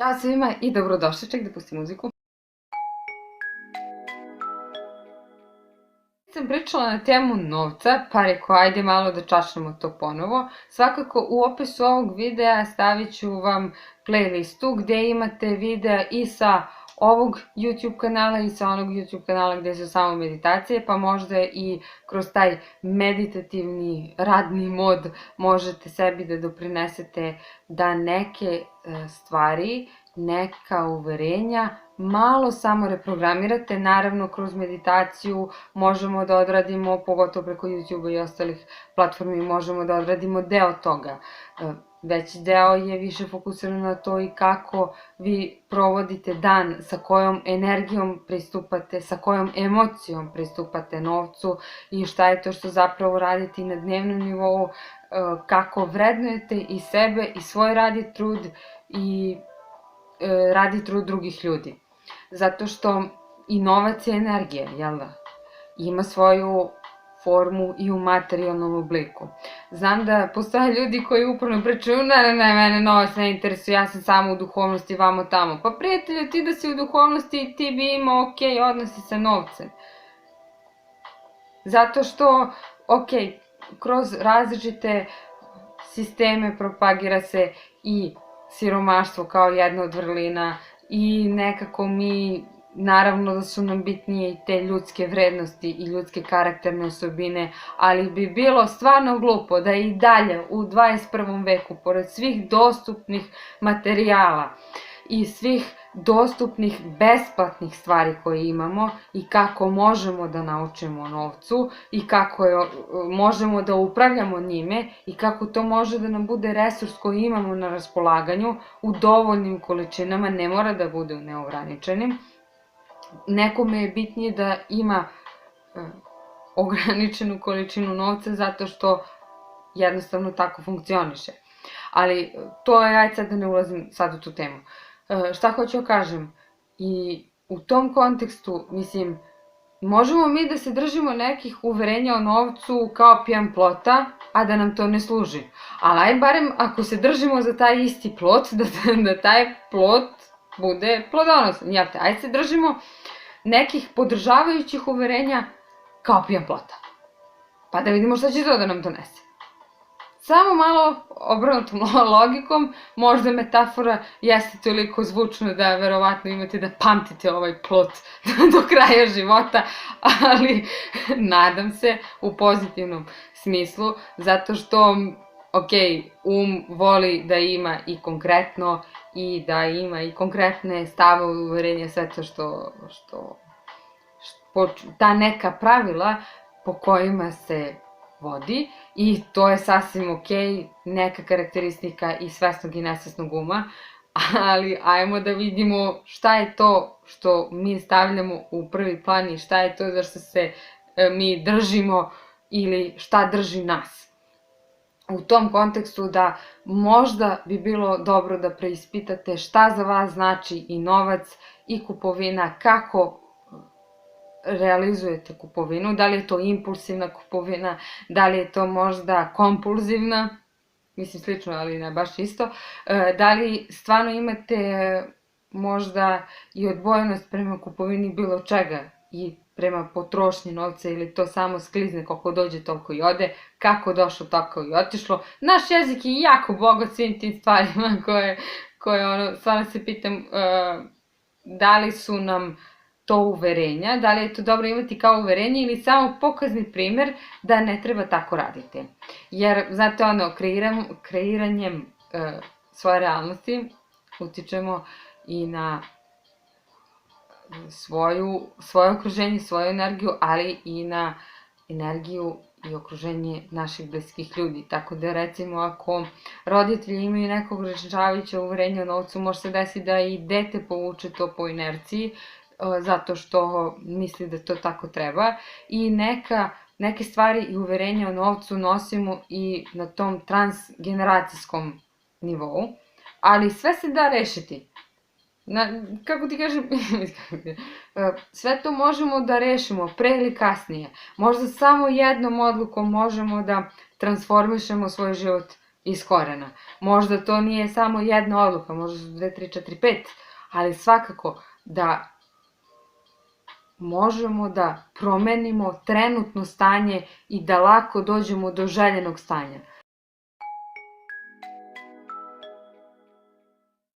Ćao svima i dobrodošli, ček da pustim muziku. Sam pričala na temu novca, pa rekao ajde malo da čašamo to ponovo. Svakako u opisu ovog videa stavit ću vam playlistu gde imate videa i sa ovog YouTube kanala i sa onog YouTube kanala gde su samo meditacije, pa možda i kroz taj meditativni radni mod možete sebi da doprinesete da neke stvari, neka uverenja malo samo reprogramirate. Naravno, kroz meditaciju možemo da odradimo, pogotovo preko YouTube-a i ostalih platformi, možemo da odradimo deo toga. Veći deo je više fokusiran na to i kako vi provodite dan, sa kojom energijom pristupate, sa kojom emocijom pristupate novcu i šta je to što zapravo radite na dnevnom nivou, kako vrednujete i sebe i svoj rad i trud i radi trud drugih ljudi. Zato što i novac je energija, jel da? Ima svoju formu i u materijalnom obliku. Znam da postoje ljudi koji uporno pričaju, ne, mene novac ne interesuje, ja sam samo u duhovnosti, vamo tamo. Pa prijatelju, ti da si u duhovnosti, ti bi imao odnosi sa novcem. Zato što, kroz različite sisteme propagira se i siromaštvo kao jedna od vrlina i nekako mi, naravno da su nam bitnije i te ljudske vrednosti i ljudske karakterne osobine, ali bi bilo stvarno glupo da i dalje u 21. veku, pored svih dostupnih materijala i svih dostupnih besplatnih stvari koje imamo i kako možemo da naučimo o novcu i kako možemo da upravljamo njime i kako to može da nam bude resurs koji imamo na raspolaganju u dovoljnim količinama, ne mora da bude u neograničenim. Nekome je bitnije da ima ograničenu količinu novca zato što jednostavno tako funkcioniše. Ali to je, ajde sad da ne ulazim sad u tu temu. Šta hoću da kažem? I u tom kontekstu, mislim, možemo mi da se držimo nekih uverenja o novcu kao pijan plota, a da nam to ne služi. Ali aj barem ako se držimo za taj isti plot, da taj plot bude plodonosan. Ajde se držimo nekih podržavajućih uverenja kao pijan plota. Pa da vidimo šta će to da nam donese. Samo malo obrnutom logikom, možda metafora jeste toliko zvučno da verovatno imate da pamtite ovaj plot do kraja života, ali nadam se u pozitivnom smislu, zato što, voli da ima i konkretno i da ima i konkretne stavove, uverenja, sve to što ta neka pravila po kojima se vodi i to je sasvim neka karakteristika i svesnog i nesvesnog uma, ali ajmo da vidimo šta je to što mi stavljamo u prvi plan i šta je to za što se mi držimo ili šta drži nas. U tom kontekstu da možda bi bilo dobro da preispitate šta za vas znači i novac i kupovina, kako realizujete kupovinu, da li je to impulsivna kupovina, da li je to možda kompulzivna, mislim slično, ali ne baš isto, da li stvarno imate možda i odbojenost prema kupovini bilo čega i prema potrošnji novca ili to samo sklizne koliko dođe toliko i ode, kako došlo tako i otišlo. Naš jezik je jako bogat svim tim stvarima koje stvarno se pitam da li su nam to uverenja, da li je to dobro imati kao uverenje ili samo pokazni primer da ne treba tako raditi. Jer, znate, kreiranjem svoje realnosti utičemo i na svoje okruženje, svoju energiju, ali i na energiju i okruženje naših bliskih ljudi. Tako da, recimo, ako roditelji imaju nekog ograničavajućeg uverenja o novcu, može se desiti da i dete povuče to po inerciji, zato što misli da to tako treba i neke stvari i uverenja o novcu nosimo i na tom transgeneracijskom nivou, ali sve se da rešiti. Kako ti kažem, sve to možemo da rešimo pre ili kasnije. Možda samo jednom odlukom možemo da transformišemo svoj život iz korena. Možda to nije samo jedna odluka, možda su 2, 3, 4, 5, ali svakako da možemo da promenimo trenutno stanje i da lako dođemo do željenog stanja.